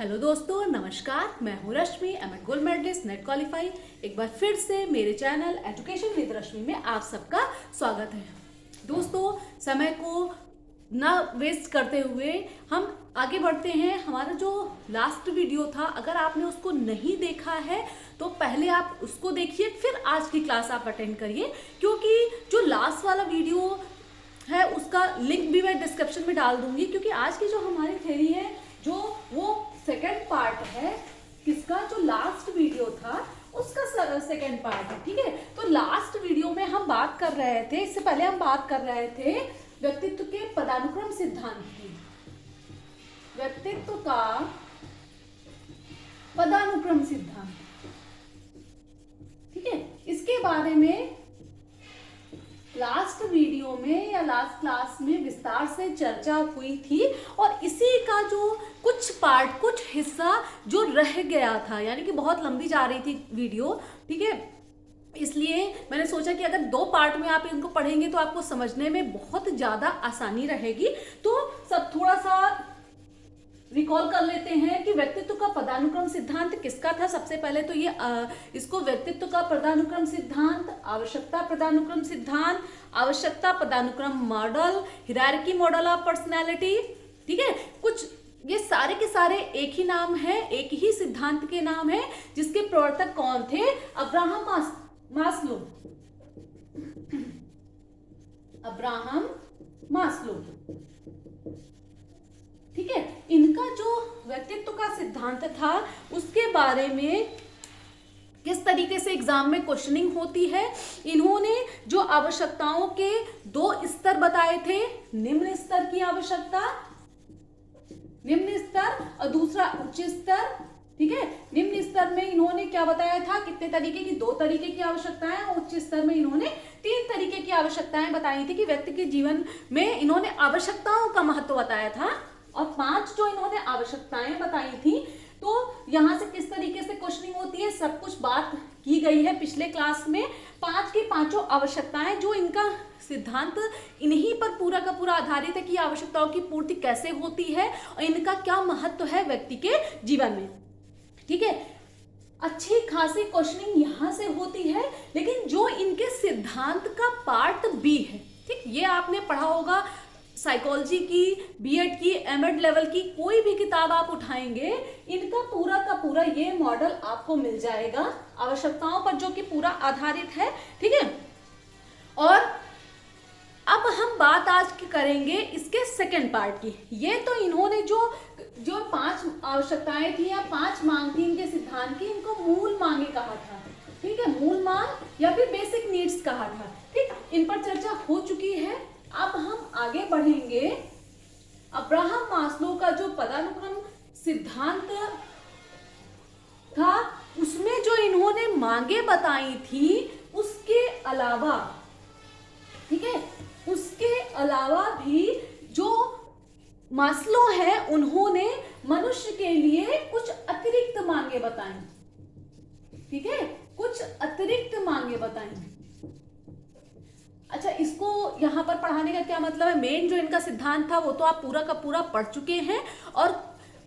Hello दोस्तों, नमस्कार। मैं हूँ Rashmi, MEd gold medalist, NET qualify. एक बार फिर से मेरे चैनल एजुकेशन विद रश्मि में आप सबका स्वागत है। दोस्तों, समय को ना वेस्ट करते हुए हम आगे बढ़ते हैं। हमारा जो लास्ट वीडियो था, अगर आपने उसको नहीं देखा है तो पहले आप उसको देखिए, फिर आज की क्लास आप अटेंड करिए, क्योंकि जो लास्ट वाला वीडियो है उसका लिंक भी मैं डिस्क्रिप्शन में डाल दूंगी। क्योंकि आज की जो हमारी थ्योरी है, जो वो सेकेंड पार्ट है, किसका, जो लास्ट वीडियो था उसका सेकेंड पार्ट है। ठीक है, तो लास्ट वीडियो में हम बात कर रहे थे, इससे पहले हम बात कर रहे थे व्यक्तित्व के पदानुक्रम सिद्धांत की। व्यक्तित्व का पदानुक्रम सिद्धांत, ठीक है, इसके बारे में लास्ट वीडियो में या लास्ट क्लास में विस्तार से चर्चा हुई थी। और इसी का जो कुछ पार्ट, कुछ हिस्सा जो रह गया था, यानी कि बहुत लंबी जा रही थी वीडियो, ठीक है, इसलिए मैंने सोचा कि अगर 2 पार्ट में आप इनको पढ़ेंगे तो आपको समझने में बहुत ज़्यादा आसानी रहेगी। तो सब थोड़ा सा रिकॉल कर लेते हैं कि व्यक्तित्व का पदानुक्रम सिद्धांत किसका था। सबसे पहले तो ये इसको व्यक्तित्व का पदानुक्रम सिद्धांत, आवश्यकता पदानुक्रम सिद्धांत, आवश्यकता पदानुक्रम model, hierarchy model of personality, ठीक है, कुछ ये सारे के सारे एक ही नाम है, एक ही सिद्धांत के नाम है, जिसके प्रवर्तक कौन थे? Abraham Maslow. अब्राहम मास्लो, ठीक है। इनका जो व्यक्तित्व का सिद्धांत था उसके बारे में किस तरीके से एग्जाम में क्वेश्चनिंग होती है, इन्होंने जो आवश्यकताओं के 2 स्तर बताए थे, निम्न स्तर की आवश्यकता, निम्न स्तर, और दूसरा उच्च स्तर, ठीक है। निम्न स्तर में इन्होंने क्या बताया था, कितने तरीके की, 2 तरीके की आवश्यकताएं। उच्च स्तर में इन्होंने 3 तरीके की आवश्यकताएं बताई थी कि व्यक्ति के जीवन में इन्होंने आवश्यकताओं का महत्व बताया था। और 5 जो इन्होंने आवश्यकताएं बताई थी, तो यहां से किस तरीके से क्वेश्चनिंग होती है सब कुछ बात की गई है पिछले क्लास में। 5 की 5 आवश्यकताएं, जो इनका सिद्धांत इन्हीं पर पूरा का पूरा आधारित है कि आवश्यकताओं की पूर्ति कैसे होती है और इनका क्या महत्व है व्यक्ति के जीवन में, ठीक है। अच्छी खासी क्वेश्चनिंग यहां से होती है। लेकिन जो इनके सिद्धांत का पार्ट बी है, ठीक, ये आपने पढ़ा होगा साइकोलॉजी की, बीएड की, एमएड लेवल की कोई भी किताब आप उठाएंगे, इनका पूरा का पूरा ये मॉडल आपको मिल जाएगा आवश्यकताओं पर, जो कि पूरा आधारित है, ठीक है। और अब हम बात आज की करेंगे इसके सेकंड पार्ट की। ये तो इन्होंने जो 5 आवश्यकताएं थी या 5 मांग थी इनके सिद्धांत की, इनको मूल मांगे कहा था, ठीक है, मूल मांग या फिर बेसिक नीड्स कहा था, ठीक। इन पर चर्चा हो चुकी है। अब हम आगे बढ़ेंगे। अब्राहम मास्लो का जो पदानुक्रम सिद्धांत था, उसमें जो इन्होंने मांगे बताई थी, उसके अलावा, ठीक है, उसके अलावा भी जो मास्लो है, उन्होंने मनुष्य के लिए कुछ अतिरिक्त मांगे बताई, ठीक है, कुछ अतिरिक्त मांगे बताई। अच्छा, इसको यहाँ पर पढ़ाने का क्या मतलब है? मेन जो इनका सिद्धांत था वो तो आप पूरा का पूरा पढ़ चुके हैं और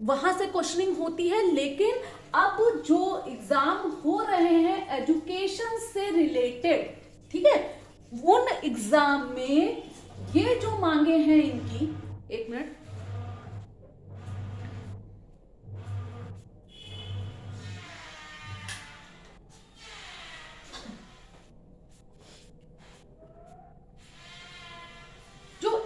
वहां से क्वेश्चनिंग होती है। लेकिन अब जो एग्जाम हो रहे हैं एजुकेशन से रिलेटेड, ठीक है, उन एग्जाम में ये जो मांगे हैं इनकी, एक मिनट,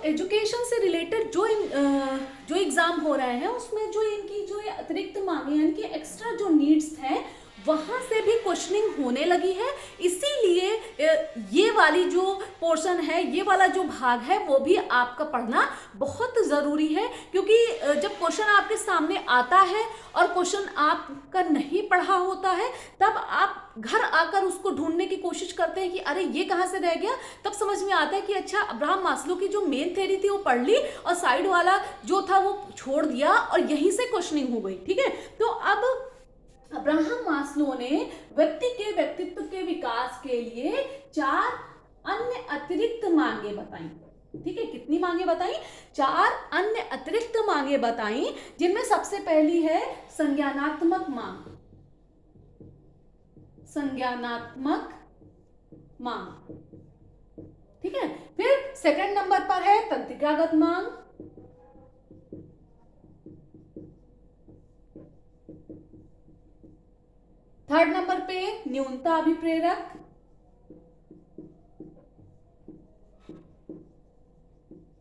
एजुकेशन से रिलेटेड जो एग्जाम हो रहे हैं उसमें जो इनकी जो अतिरिक्त मांगे हैं, इनकी एक्स्ट्रा जो नीड्स हैं, वहां से भी क्वेश्चनिंग होने लगी है। इसीलिए ये वाली जो पोर्शन है, ये वाला जो भाग है, वो भी आपका पढ़ना बहुत ज़रूरी है। क्योंकि जब क्वेश्चन आपके सामने आता है और क्वेश्चन आपका नहीं पढ़ा होता है, तब आप घर आकर उसको ढूंढने की कोशिश करते हैं कि अरे ये कहाँ से रह गया। तब समझ में आता है कि अच्छा, अब्राहम मास्लो की जो मेन थ्योरी थी वो पढ़ ली और साइड वाला जो था वो छोड़ दिया और यहीं से क्वेश्चनिंग हो गई, ठीक है। तो अब अब्राहम मास्लो ने व्यक्ति के व्यक्तित्व के विकास के लिए 4 अन्य अतिरिक्त मांगे बताई, ठीक है, कितनी मांगे बताई? 4 अन्य अतिरिक्त मांगे बताई, जिनमें सबसे पहली है संज्ञानात्मक मांग। संज्ञानात्मक मांग, ठीक है। फिर सेकंड नंबर पर है तंत्रिकागत मांग। थर्ड नंबर पे न्यूनता अभिप्रेरक।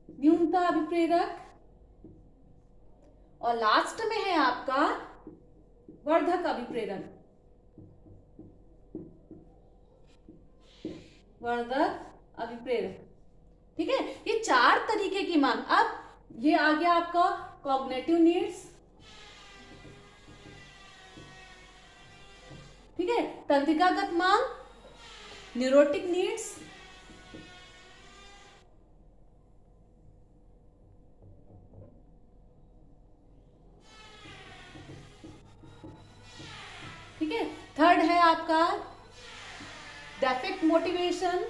न्यूनता अभिप्रेरक। और लास्ट में है आपका वर्धक अभिप्रेरक। वर्धक अभिप्रेरक, ठीक है। ये 4 तरीके की मांग। अब ये आ गया आपका कॉग्निटिव नीड्स, ठीक है। तंत्रिकागत मांग, न्यूरोटिक नीड्स, ठीक है। थर्ड है आपका डेफेक्ट मोटिवेशन,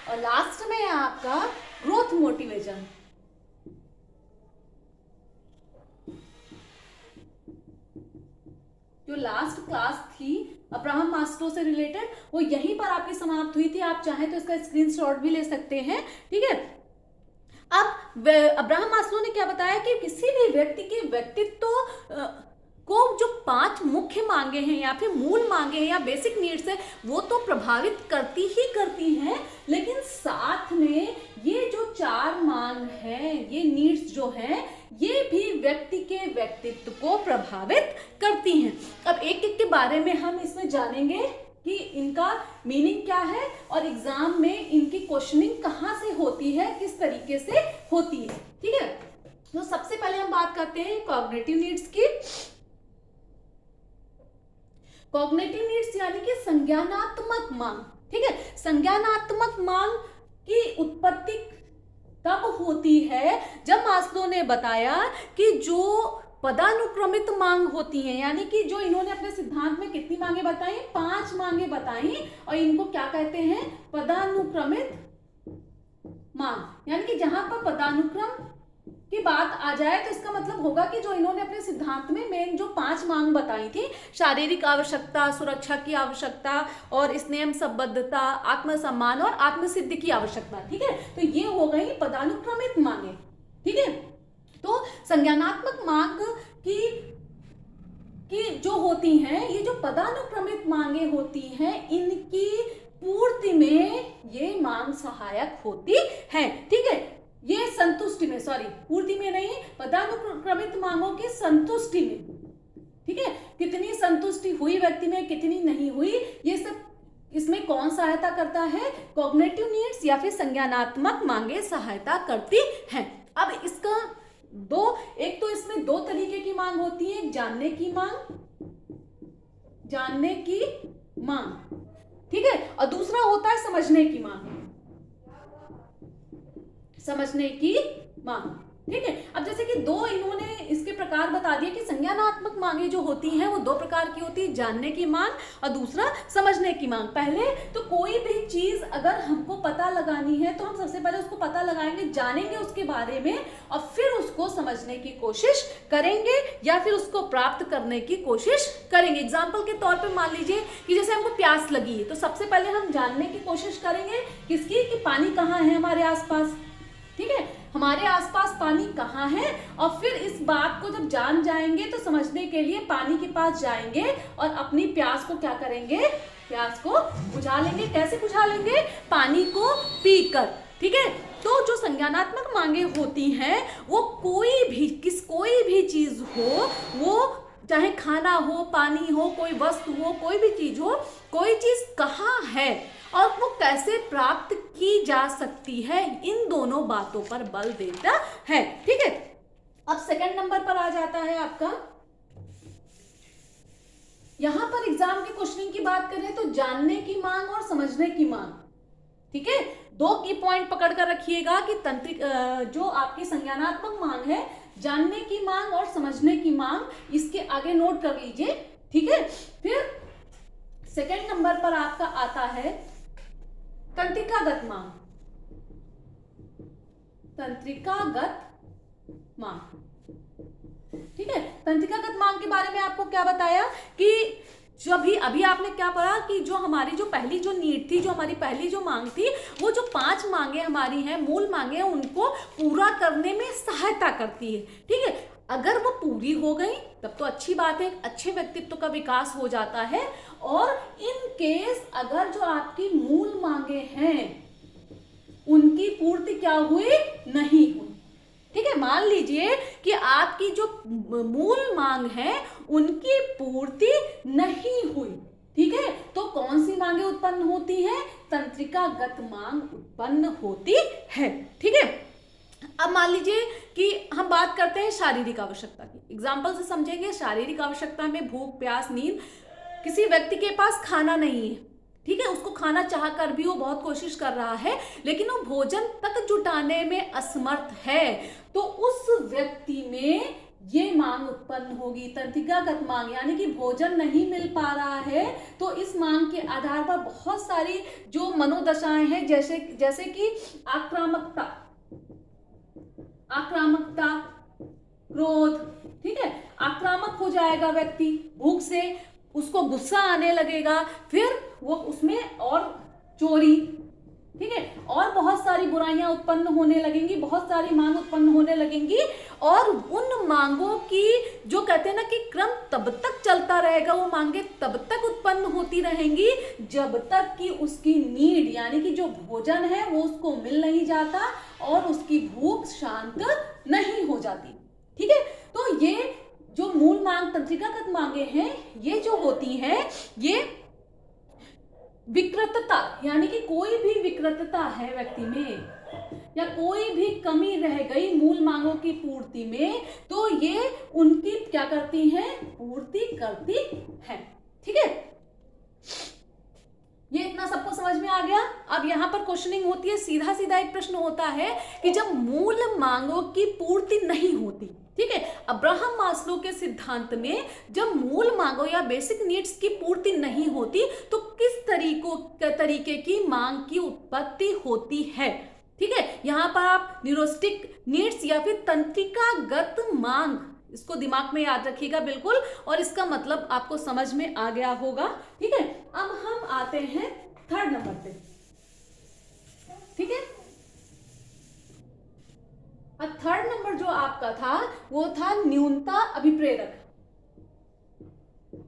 और लास्ट में है आपका ग्रोथ मोटिवेशन। जो लास्ट क्लास थी अब्राहम मास्लो से रिलेटेड, वो यहीं पर आपकी समाप्त हुई थी। आप चाहें तो इसका स्क्रीनशॉट भी ले सकते हैं, ठीक है। अब अब्राहम मास्लो ने क्या बताया कि किसी भी व्यक्ति के व्यक्तित्व को जो 5 मुख्य मांगे हैं या फिर मूल मांगे हैं या बेसिक नीड्स है, वो तो प्रभावित करती ही करती हैं, लेकिन साथ में ये जो 4 मांग है, ये नीड्स जो हैं, ये भी व्यक्ति के व्यक्तित्व को प्रभावित करती हैं। अब एक एक के बारे में हम इसमें जानेंगे कि इनका मीनिंग क्या है और एग्जाम में इनकी क्वेश्चनिंग कहाँ से होती है, किस तरीके से होती है, ठीक है। तो सबसे पहले हम बात करते हैं कॉग्निटिव नीड्स की। कॉग्निटिव नीड्स यानी कि संज्ञानात्मक मांग, ठीक है। संज्ञानात्मक मांग की उत्पत्ति तब होती है जब मास्लो ने बताया कि जो पदानुक्रमित मांग होती हैं, यानी कि जो इन्होंने अपने सिद्धांत में कितनी मांगे बताई? 5 मांगे बताई, और इनको क्या कहते हैं? पदानुक्रमित मांग। यानी कि जहां पर पदानुक्रम की बात आ जाए तो इसका मतलब होगा कि जो इन्होंने अपने सिद्धांत में मेन जो 5 मांग बताई थी, शारीरिक आवश्यकता, सुरक्षा की आवश्यकता और स्नेह संबद्धता, आत्मसम्मान और आत्मसिद्धि की आवश्यकता, ठीक है। तो ये हो गई पदानुक्रमित मांगे, ठीक है। तो संज्ञानात्मक मांग की जो होती हैं, ये जो पदानुक्रमित मांगे होती हैं, इनकी पूर्ति में ये मांग सहायक होती है, ठीक है। ये संतुष्टि में, सॉरी पूर्ति में नहीं, पदानुक्रमित मांगों की संतुष्टि में, ठीक है। कितनी संतुष्टि हुई व्यक्ति में, कितनी नहीं हुई, ये सब इसमें कौन सहायता करता है? कॉग्निटिव नीड्स या फिर संज्ञानात्मक मांगे सहायता करती हैं। अब इसका एक तो इसमें 2 तरीके की मांग होती है, जानने की मांग, जानने की मांग, ठीक है, और दूसरा होता है समझने की मांग, समझने की मांग, ठीक है। अब जैसे कि 2 इन्होंने इसके प्रकार बता दिए कि संज्ञानात्मक मांगे जो होती हैं वो 2 प्रकार की होती है, जानने की मांग और दूसरा समझने की मांग। पहले तो कोई भी चीज अगर हमको पता लगानी है तो हम सबसे पहले उसको पता लगाएंगे, जानेंगे उसके बारे में, और फिर उसको समझने की कोशिश करेंगे या फिर उसको प्राप्त करने की कोशिश करेंगे। एग्जाम्पल के तौर पर मान लीजिए कि जैसे हमको प्यास लगी है, तो सबसे पहले हम जानने की कोशिश करेंगे किसकी, कि पानी कहाँ है हमारे आसपास, ठीक है, हमारे आसपास पानी कहाँ है, और फिर इस बात को जब जान जाएंगे तो समझने के लिए पानी के पास जाएंगे और अपनी प्यास को क्या करेंगे? प्यास को बुझा लेंगे। कैसे बुझा लेंगे? पानी को पीकर, ठीक है। तो जो संज्ञानात्मक मांगे होती हैं वो कोई भी चीज हो, वो चाहे खाना हो, पानी हो, कोई वस्तु हो, कोई भी चीज हो, कोई चीज कहाँ है और वो कैसे प्राप्त की जा सकती है, इन दोनों बातों पर बल देता है, ठीक है। अब सेकंड नंबर पर आ जाता है आपका, यहां पर एग्जाम के क्वेश्चनिंग की बात करें तो जानने की मांग और समझने की मांग, ठीक है। 2 की पॉइंट पकड़ कर रखिएगा कि तंत्रिक जो आपकी संज्ञानात्मक मांग है, जानने की मांग और समझने की मांग, इसके आगे नोट कर लीजिए, ठीक है। फिर सेकंड नंबर पर आपका आता है तंत्रिकागत मांग। तंत्रिकागत मांग, ठीक है। तंत्रिकागत मांग के बारे में आपको क्या बताया कि जो अभी आपने क्या पढ़ा कि जो हमारी जो पहली जो नीड थी, जो हमारी पहली जो मांग थी, वो जो 5 मांगे हमारी हैं, मूल मांगे, उनको पूरा करने में सहायता करती है, ठीक है। अगर वो पूरी हो गई तब तो अच्छी बात है, अच्छे व्यक्तित्व का विकास हो जाता है। और इन केस अगर जो आपकी मूल मांगे हैं उनकी पूर्ति क्या हुई, नहीं हुई, ठीक है। मान लीजिए कि आपकी जो मूल मांग है उनकी पूर्ति नहीं हुई, ठीक है, तो कौन सी मांगे उत्पन्न होती हैं, तंत्रिकागत मांग उत्पन्न होती है, ठीक है। अब मान लीजिए कि हम बात करते हैं शारीरिक आवश्यकता की, एग्जाम्पल से समझेंगे। शारीरिक आवश्यकता में भूख, प्यास, नींद। किसी व्यक्ति के पास खाना नहीं है, ठीक है, उसको खाना चाह कर भी वो बहुत कोशिश कर रहा है, लेकिन वो भोजन तक जुटाने में असमर्थ है, तो उस व्यक्ति में ये मांग उत्पन्न होगी, तंत्रिकागत मांग, यानी कि भोजन नहीं मिल पा रहा है, तो इस मांग के आधार पर बहुत सारी जो मनोदशाएं हैं, जैसे कि आक्रामकता, क्रोध, ठीक है, आक्रामक हो जाएगा व्यक्ति, भूख से उसको गुस्सा आने लगेगा, फिर वो उसमें और चोरी, ठीक है, और बहुत सारी बुराइयां उत्पन्न होने लगेंगी, बहुत सारी मांग उत्पन्न होने लगेंगी। और उन मांगों की जो कहते हैं ना कि क्रम तब तक चलता रहेगा, वो मांगे तब तक उत्पन्न होती रहेंगी जब तक कि उसकी नीड, यानी कि जो भोजन है वो उसको मिल नहीं जाता और उसकी भूख शांत नहीं हो जाती, ठीक है। तो ये जो मूल मांग, तंत्रिकागत मांगे हैं, ये जो होती हैं, ये विकृतता, यानी कि कोई भी विकृतता है व्यक्ति में या कोई भी कमी रह गई मूल मांगों की पूर्ति में, तो ये उनकी क्या करती हैं, पूर्ति करती हैं, ठीक है। ये इतना सबको समझ में आ गया। अब यहाँ पर क्वेश्चनिंग होती है, सीधा सीधा एक प्रश्न होता है कि जब मूल मांगों की पूर्ति नहीं होती, ठीक है, अब्राहम मास्लो के सिद्धांत में जब मूल मांगों या बेसिक नीड्स की पूर्ति नहीं होती तो किस तरीके की मांग की उत्पत्ति होती है, ठीक है। यहाँ पर आप न्यूरोस्टिक नीड्स या फिर तंत्रिकागत मांग, इसको दिमाग में याद रखिएगा बिल्कुल, और इसका मतलब आपको समझ में आ गया होगा, ठीक है। अब हम आते हैं थर्ड नंबर पे, ठीक है। अब थर्ड नंबर जो आपका था वो था न्यूनता अभिप्रेरक।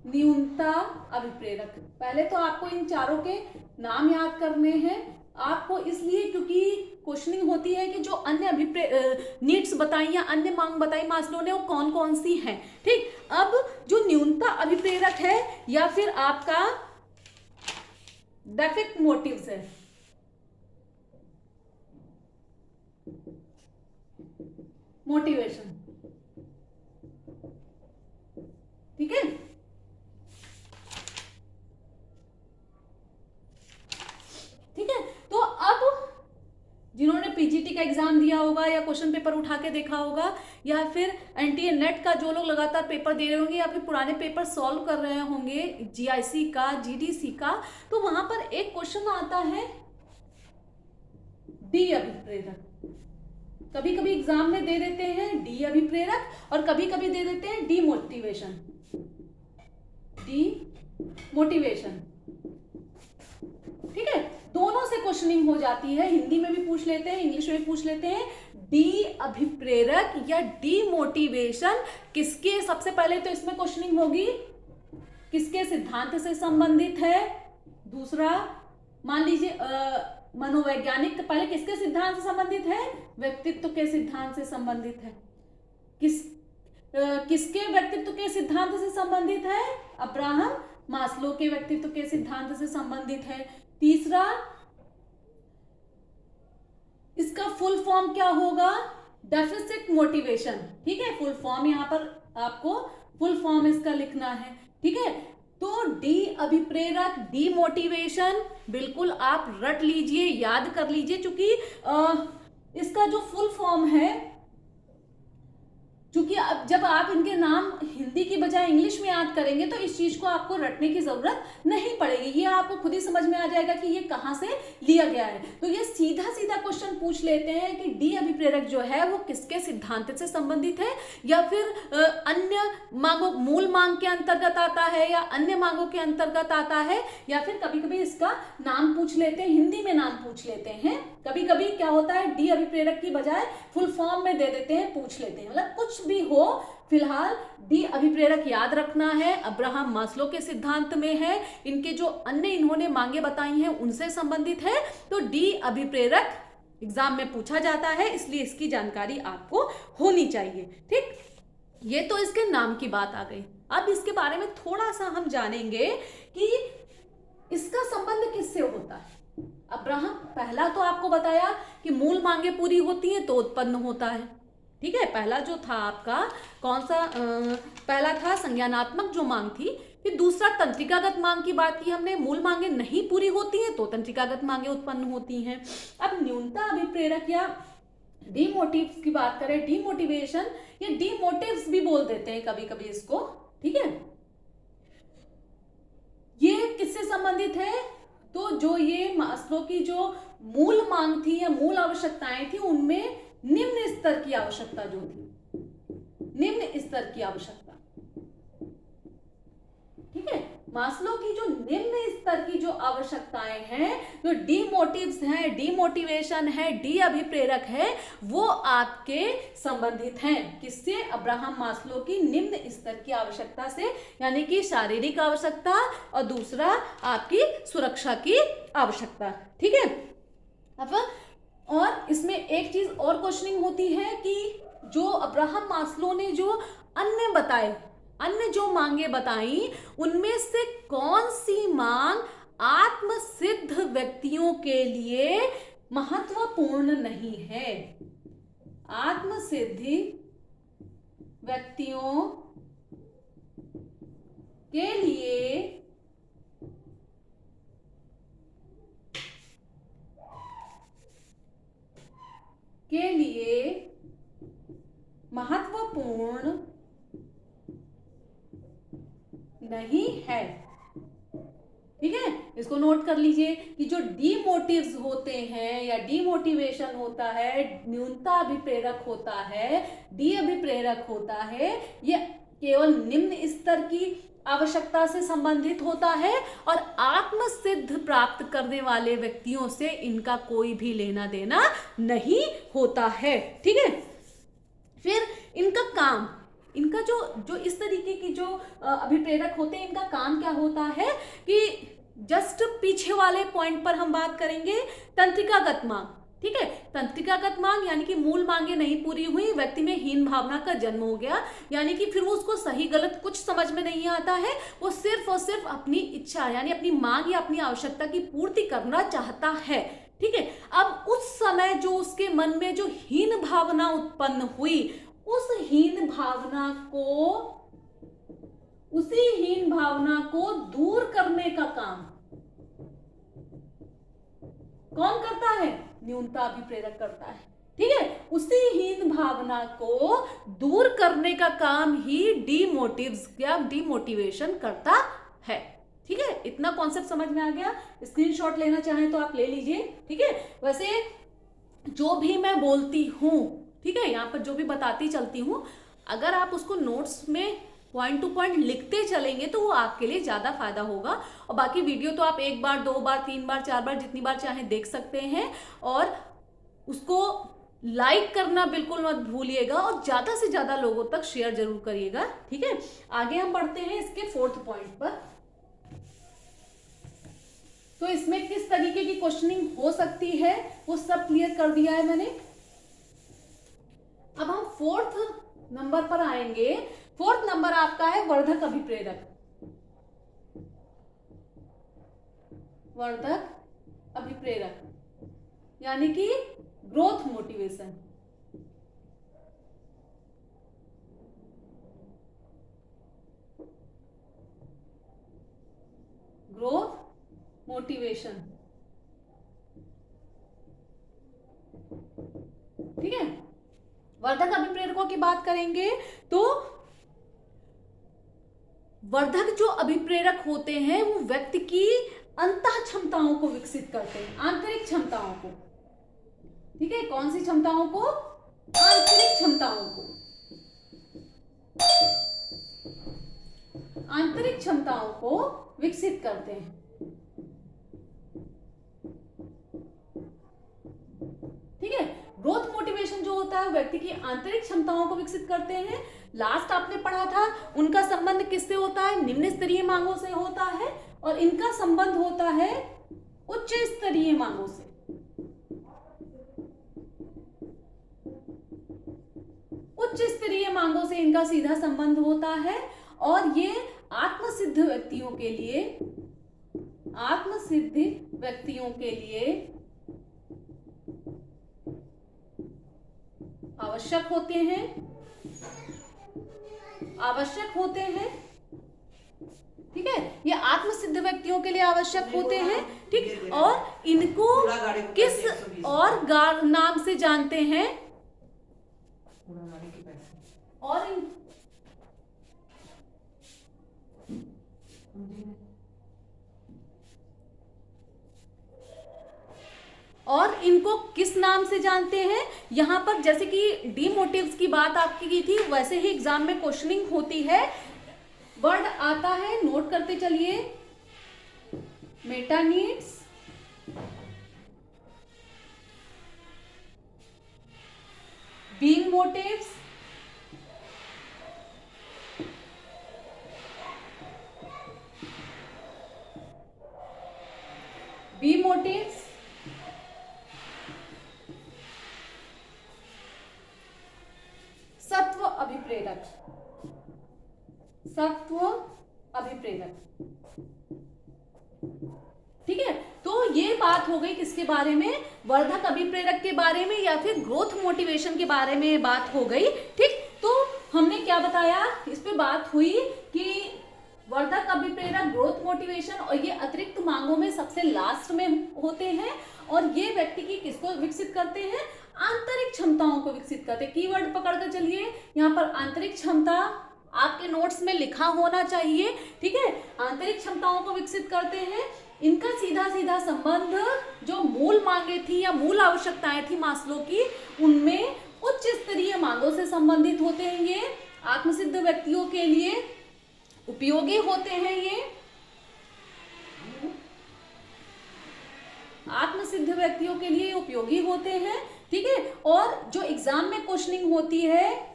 न्यूनता अभिप्रेरक, पहले तो आपको इन चारों के नाम याद करने हैं आपको, इसलिए क्योंकि क्वेश्चनिंग होती है कि जो अन्य नीड्स बताई या अन्य मांग बताई मास्लो ने, वो कौन कौन सी हैं, ठीक। अब जो न्यूनता अभिप्रेरक है या फिर आपका डेफिक मोटिव्स है, मोटिवेशन, ठीक है। ठीक है, तो अब जिन्होंने पीजीटी का एग्जाम दिया होगा या क्वेश्चन पेपर उठा के देखा होगा या फिर एनटीए नेट का जो लोग लगातार पेपर दे रहे होंगे या फिर पुराने पेपर सॉल्व कर रहे होंगे जीआईसी का, जीडीसी का, तो वहां पर एक क्वेश्चन आता है डी अभिप्रेरक। कभी कभी एग्जाम में दे देते हैं डी अभिप्रेरक और कभी कभी दे देते हैं डी मोटिवेशन। डी मोटिवेशन, ठीक है, दोनों से क्वेश्चनिंग हो जाती है, हिंदी में भी पूछ लेते हैं, इंग्लिश में भी पूछ लेते हैं। डी अभिप्रेरक या डी मोटिवेशन किसके, सबसे पहले तो इसमें क्वेश्चनिंग होगी किसके सिद्धांत से संबंधित है। दूसरा मान लीजिए मनोवैज्ञानिक, पहले किसके सिद्धांत से संबंधित है, व्यक्तित्व के सिद्धांत से संबंधित है। किसके व्यक्तित्व के सिद्धांत से संबंधित है, अब्राहम मास्लो के व्यक्तित्व के सिद्धांत से संबंधित है। तीसरा इसका फुल फॉर्म क्या होगा, डेफिसिट मोटिवेशन, ठीक है, फुल फॉर्म यहाँ पर आपको फुल फॉर्म इसका लिखना है, ठीक है। तो डी अभिप्रेरक, डी मोटिवेशन बिल्कुल आप रट लीजिए, याद कर लीजिए, क्योंकि इसका जो फुल फॉर्म है क्योंकि अब जब आप इनके नाम हिंदी की बजाय इंग्लिश में याद करेंगे तो इस चीज को आपको रटने की जरूरत नहीं पड़ेगी, ये आपको खुद ही समझ में आ जाएगा कि ये कहाँ से लिया गया है। तो ये सीधा सीधा क्वेश्चन पूछ लेते हैं कि डी अभिप्रेरक जो है वो किसके सिद्धांत से संबंधित है, या फिर अन्य मांगों, मूल मांग के अंतर्गत आता है या अन्य मांगों के अंतर्गत आता है, या फिर कभी कभी इसका नाम पूछ लेते हैं, हिंदी में नाम पूछ लेते हैं। कभी कभी क्या होता है, डी अभिप्रेरक की बजाय फुल फॉर्म में दे देते हैं, पूछ लेते हैं, मतलब कुछ भी हो, फिलहाल डी अभिप्रेरक याद रखना है, अब्राहम मास्लो के सिद्धांत में है, इनके जो अन्य इन्होंने मांगे बताई हैं उनसे संबंधित है। तो डी अभिप्रेरक एग्जाम में पूछा जाता है, इसलिए इसकी जानकारी आपको होनी चाहिए। ठीक, ये तो इसके नाम की बात आ गई। अब इसके बारे में थोड़ा सा हम जानेंगे कि इसका संबंध किससे होता है। अब्राहम, पहला तो आपको बताया कि मूल मांगे पूरी होती हैं तो उत्पन्न होता है। ठीक है, पहला जो था आपका कौन सा, पहला था संज्ञानात्मक जो मांग थी, फिर दूसरा तंत्रिकागत मांग की बात की हमने, मूल मांगे नहीं पूरी होती हैं तो तंत्रिकागत मांगे उत्पन्न होती हैं। अब न्यूनता अभिप्रेरक या डीमोटिव्स की बात करें, डीमोटिवेशन या डीमोटिव्स भी बोल देते हैं कभी कभी इसको। ठीक है, ये किससे संबंधित है, तो जो ये मास्लो की जो मूल मांग थी या मूल आवश्यकताएं थी उनमें निम्न स्तर की आवश्यकता जो थी, निम्न स्तर की आवश्यकता। ठीक है, मास्लो की जो निम्न स्तर की जो आवश्यकताएं हैं, जो डीमोटिव्स हैं, डीमोटिवेशन है, डी अभिप्रेरक है, वो आपके संबंधित हैं किससे, अब्राहम मास्लो की निम्न स्तर की आवश्यकता से, यानी कि शारीरिक आवश्यकता और दूसरा आपकी सुरक्षा की आवश्यकता। ठीक है, अब और इसमें एक चीज और क्वेश्चनिंग होती है कि जो अब्राहम मास्लो ने जो अन्य बताए, अन्य जो मांगे बताई, उनमें से कौन सी मांग आत्मसिद्ध व्यक्तियों के लिए महत्वपूर्ण नहीं है। आत्मसिद्धि व्यक्तियों के लिए महत्वपूर्ण नहीं है। ठीक है, इसको नोट कर लीजिए कि जो डीमोटिव्स होते हैं या डीमोटिवेशन होता है, न्यूनता अभिप्रेरक होता है, डी अभिप्रेरक होता है, ये केवल निम्न स्तर की आवश्यकता से संबंधित होता है और आत्मसिद्ध प्राप्त करने वाले व्यक्तियों से इनका कोई भी लेना देना नहीं होता है। ठीक है, फिर इनका काम, इनका जो जो इस तरीके की जो अभिप्रेरक होते हैं, इनका काम क्या होता है कि जस्ट पीछे वाले पॉइंट पर हम बात करेंगे तंत्रिकागत मांग। ठीक है, तंत्रिकागत मांग यानी कि मूल मांगे नहीं पूरी हुई, व्यक्ति में हीन भावना का जन्म हो गया, यानी कि फिर वो उसको सही गलत कुछ समझ में नहीं आता है, वो सिर्फ और सिर्फ अपनी इच्छा यानी अपनी मांग या अपनी आवश्यकता की पूर्ति करना चाहता है। ठीक है, अब उस समय जो उसके मन में जो हीन भावना उत्पन्न हुई, उस हीन भावना को, उसी हीन भावना को दूर करने का काम कौन करता है, न्यूनता अभिप्रेरक करता है। ठीक है, उसी हीन भावना को दूर करने का काम ही डीमोटिव्स या डीमोटिवेशन करता है। ठीक है, इतना कॉन्सेप्ट समझ में आ गया, स्क्रीनशॉट लेना चाहें तो आप ले लीजिए। ठीक है, वैसे जो भी मैं बोलती हूं, ठीक है, यहाँ पर जो भी बताती चलती हूँ, अगर आप उसको नोट्स में पॉइंट टू पॉइंट लिखते चलेंगे तो वो आपके लिए ज़्यादा फायदा होगा। और बाकी वीडियो तो आप 1 बार 2 बार 3 बार 4 बार जितनी बार चाहें देख सकते हैं, और उसको लाइक करना बिल्कुल मत भूलिएगा और ज़्यादा से ज़्यादा लोगों तक शेयर जरूर करिएगा। ठीक है, आगे हम बढ़ते हैं इसके 4th पॉइंट पर। तो इसमें किस तरीके की क्वेश्चनिंग हो सकती है वो सब क्लियर कर दिया है मैंने। अब हम 4th नंबर पर आएंगे। 4th नंबर आपका है वर्धक अभिप्रेरक। वर्धक अभिप्रेरक यानी कि ग्रोथ मोटिवेशन। ग्रोथ मोटिवेशन, ठीक है। वर्धक अभिप्रेरकों की बात करेंगे तो वर्धक जो अभिप्रेरक होते हैं वो व्यक्ति की अंतः क्षमताओं को विकसित करते हैं, आंतरिक क्षमताओं को। ठीक है, कौन सी क्षमताओं को? आंतरिक क्षमताओं को, आंतरिक क्षमताओं को विकसित करते हैं। ठीक है, ग्रोथ मोटिवेशन जो होता है व्यक्ति की आंतरिक क्षमताओं को विकसित करते हैं। लास्ट आपने पढ़ा था उनका संबंध किससे होता है? निम्न स्तरीय मांगों से होता है, और इनका संबंध होता है उच्च स्तरीय मांगों से। उच्च स्तरीय मांगों से इनका सीधा संबंध होता है, और ये आत्मसिद्ध व्यक्तियों के लिए, आत्मसिद्ध व्यक्तियों के लिए आवश्यक होते हैं, आवश्यक होते हैं। ठीक है, ये आत्मसिद्ध व्यक्तियों के लिए आवश्यक होते हैं। ठीक, और इनको किस और नाम से जानते हैं? और इनको किस नाम से जानते हैं? यहाँ पर जैसे कि डी मोटिव्स की बात आपकी की थी, वैसे ही एग्जाम में क्वेश्चनिंग होती है। वर्ड आता है, नोट करते चलिए। Meta needs, being motives, B motives, सत्व अभिप्रेरक, सत्व अभिप्रेरक। ठीक है, तो ये बात हो गई किसके बारे में? वर्धक अभिप्रेरक के बारे में, या फिर ग्रोथ मोटिवेशन के बारे में बात हो गई। ठीक, तो हमने क्या बताया? इस पे बात हुई कि वर्धक अभिप्रेरक, ग्रोथ मोटिवेशन, और ये अतिरिक्त मांगों में सबसे लास्ट में होते हैं, और ये व्यक्ति की किसको विकसित करते हैं? आंतरिक क्षमताओं को विकसित करते हैं। कीवर्ड पकड़ कर चलिए, यहाँ पर आंतरिक क्षमता आपके नोट्स में लिखा होना चाहिए। ठीक है, आंतरिक क्षमताओं को विकसित करते हैं। इनका सीधा सीधा संबंध जो मूल मांगे थी या मूल आवश्यकताएं थी मास्लो की, उनमें उच्च स्तरीय मांगों से संबंधित होते हैं। ये आत्मसिद्ध व्यक्तियों के लिए उपयोगी होते हैं। ये आत्मसिद्ध व्यक्तियों के लिए उपयोगी होते हैं। ठीक है, और जो एग्जाम में क्वेश्चनिंग होती है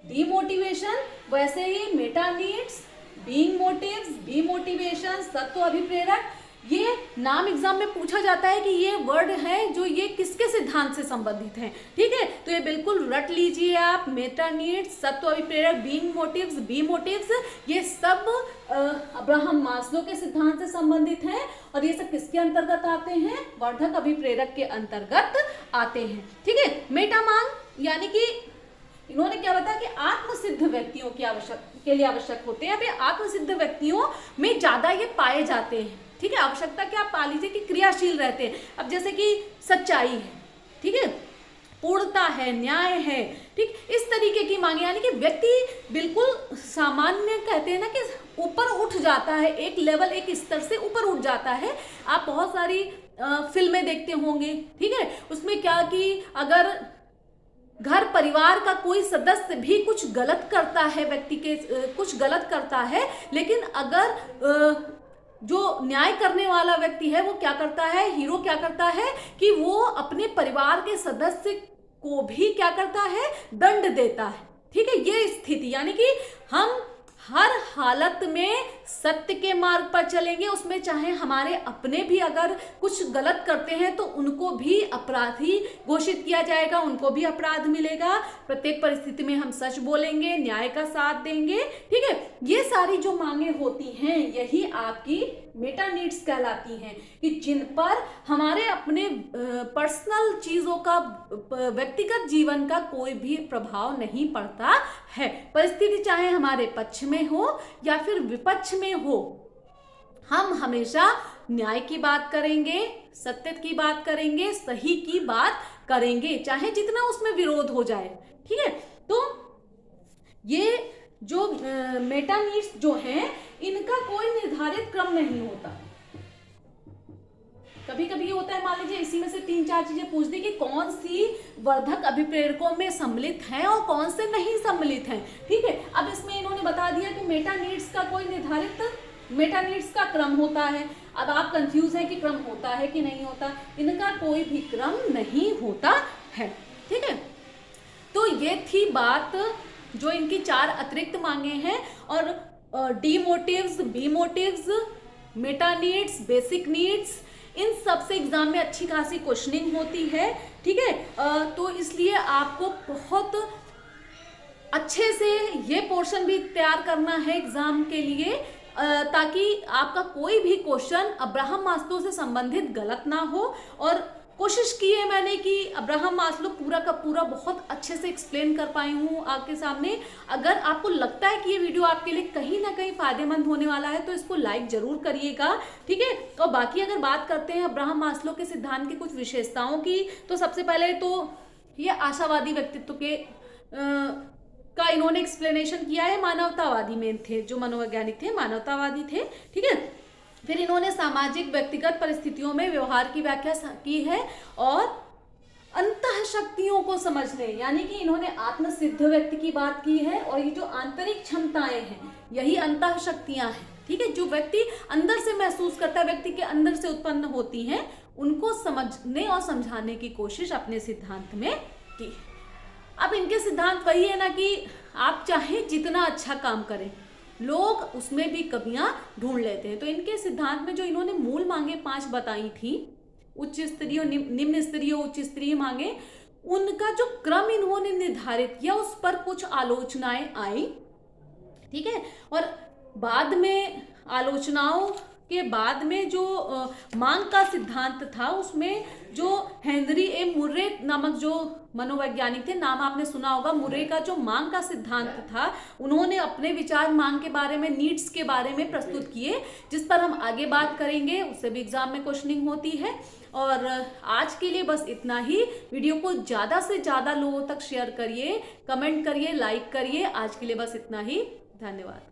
डीमोटिवेशन, वैसे ही meta needs, being motives, B motivation, सत्व अभिप्रेरक, ये नाम एग्जाम में पूछा जाता है कि ये वर्ड है जो ये किसके सिद्धांत से संबंधित हैं। ठीक है, तो ये बिल्कुल रट लीजिए आप। मेटा नीड्स, सत्व अभिप्रेरक, बीइंग मोटिव्स, बी मोटिव्स, ये सब अब्राहम मास्लो के सिद्धांत से संबंधित हैं, और ये सब किसके अंतर्गत आते हैं? वर्धक अभिप्रेरक के अंतर्गत आते हैं। ठीक है, मेटा मांग यानी कि इन्होंने क्या बताया कि आत्मसिद्ध व्यक्तियों के लिए आवश्यक होते हैं। अभी आत्मसिद्ध व्यक्तियों में ज्यादा ये पाए जाते हैं। ठीक है, आवश्यकता क्या? आप पा लीजिए कि क्रियाशील रहते हैं। अब जैसे कि सच्चाई है, ठीक है, पूर्णता है, न्याय है, ठीक, इस तरीके की मांगे, यानी कि व्यक्ति बिल्कुल सामान्य, कहते हैं ना कि ऊपर उठ जाता है, एक लेवल, एक स्तर से ऊपर उठ जाता है। आप बहुत सारी फिल्में देखते होंगे, ठीक है, उसमें क्या कि अगर घर परिवार का कोई सदस्य भी कुछ गलत करता है, व्यक्ति के कुछ गलत करता है, लेकिन अगर जो न्याय करने वाला व्यक्ति है वो क्या करता है, हीरो क्या करता है कि वो अपने परिवार के सदस्य को भी क्या करता है, दंड देता है। ठीक है, ये स्थिति, यानी कि हम हर हालत में सत्य के मार्ग पर चलेंगे, उसमें चाहे हमारे अपने भी अगर कुछ गलत करते हैं तो उनको भी अपराधी घोषित किया जाएगा, उनको भी अपराध मिलेगा। प्रत्येक परिस्थिति में हम सच बोलेंगे, न्याय का साथ देंगे। ठीक है, ये सारी जो मांगे होती हैं यही आपकी मेटा नीड्स कहलाती हैं, कि जिन पर हमारे अपने पर्सनल चीजों का, व्यक्तिगत जीवन का कोई भी प्रभाव नहीं पड़ता है। परिस्थिति चाहे हमारे पक्ष में हो या फिर विपक्ष में हो, हम हमेशा न्याय की बात करेंगे, सत्य की बात करेंगे, सही की बात करेंगे, चाहे जितना उसमें विरोध हो जाए। ठीक है, तो ये जो मेटा नीड्स जो हैं, इनका कोई निर्धारित क्रम नहीं होता। कभी कभी ये होता है, मान लीजिए इसी में से 3-4 चीजें पूछ दी कि कौन सी वर्धक अभिप्रेरकों में सम्मिलित हैं और कौन से नहीं सम्मिलित हैं। ठीक है, अब इसमें इन्होंने बता दिया कि मेटा नीड्स का कोई निर्धारित, मेटा नीड्स का क्रम होता है। अब आप कंफ्यूज हैं कि क्रम होता है कि नहीं होता, इनका कोई भी क्रम नहीं होता है। ठीक है, तो ये थी बात जो इनकी 4 अतिरिक्त मांगे हैं। और D motives, B motives, meta needs, basic needs, इन सब से एग्जाम में अच्छी खासी क्वेश्चनिंग होती है। ठीक है, तो इसलिए आपको बहुत अच्छे से ये पोर्शन भी तैयार करना है एग्जाम के लिए, ताकि आपका कोई भी क्वेश्चन अब्राहम मास्लो से संबंधित गलत ना हो। और कोशिश की है मैंने कि अब्राहम मास्लो पूरा का पूरा बहुत अच्छे से एक्सप्लेन कर पाई हूँ आपके सामने। अगर आपको लगता है कि ये वीडियो आपके लिए कहीं ना कहीं फायदेमंद होने वाला है तो इसको लाइक जरूर करिएगा। ठीक है, और बाकी अगर बात करते हैं अब्राहम मास्लो के सिद्धांत की कुछ विशेषताओं की, तो सबसे पहले तो ये आशावादी व्यक्तित्व के का इन्होंने एक्सप्लेनेशन किया है। मानवतावादी में थे, जो मनोवैज्ञानिक थे मानवतावादी थे। ठीक है, फिर इन्होंने सामाजिक व्यक्तिगत परिस्थितियों में व्यवहार की व्याख्या की है और अंतः शक्तियों को समझने, यानी कि इन्होंने आत्मसिद्ध व्यक्ति की बात की है। और ये जो आंतरिक क्षमताएं हैं यही अंतः शक्तियां हैं। ठीक है, जो व्यक्ति अंदर से महसूस करता है, व्यक्ति के अंदर से उत्पन्न होती हैं, उनको समझने और समझाने की कोशिश अपने सिद्धांत में की। अब इनके सिद्धांत वही है ना कि आप चाहे जितना अच्छा काम करें, लोग उसमें भी कमियां ढूंढ लेते हैं। तो इनके सिद्धांत में जो इन्होंने मूल मांगे 5 बताई थी, उच्च स्तरीय, निम्न स्तरीय, उच्च स्तरीय मांगे, उनका जो क्रम इन्होंने निर्धारित किया उस पर कुछ आलोचनाएं आई। ठीक है, और बाद में आलोचनाओं के बाद में जो मांग का सिद्धांत था, उसमें जो हेनरी ए मुर्रे नामक जो मनोवैज्ञानिक थे, नाम आपने सुना होगा, मुर्रे का जो मांग का सिद्धांत था, उन्होंने अपने विचार मांग के बारे में, नीड्स के बारे में प्रस्तुत किए, जिस पर हम आगे बात करेंगे। उससे भी एग्जाम में क्वेश्चनिंग होती है। और आज के लिए बस इतना ही। वीडियो को ज़्यादा से ज़्यादा लोगों तक शेयर करिए, कमेंट करिए, लाइक करिए। आज के लिए बस इतना ही। धन्यवाद।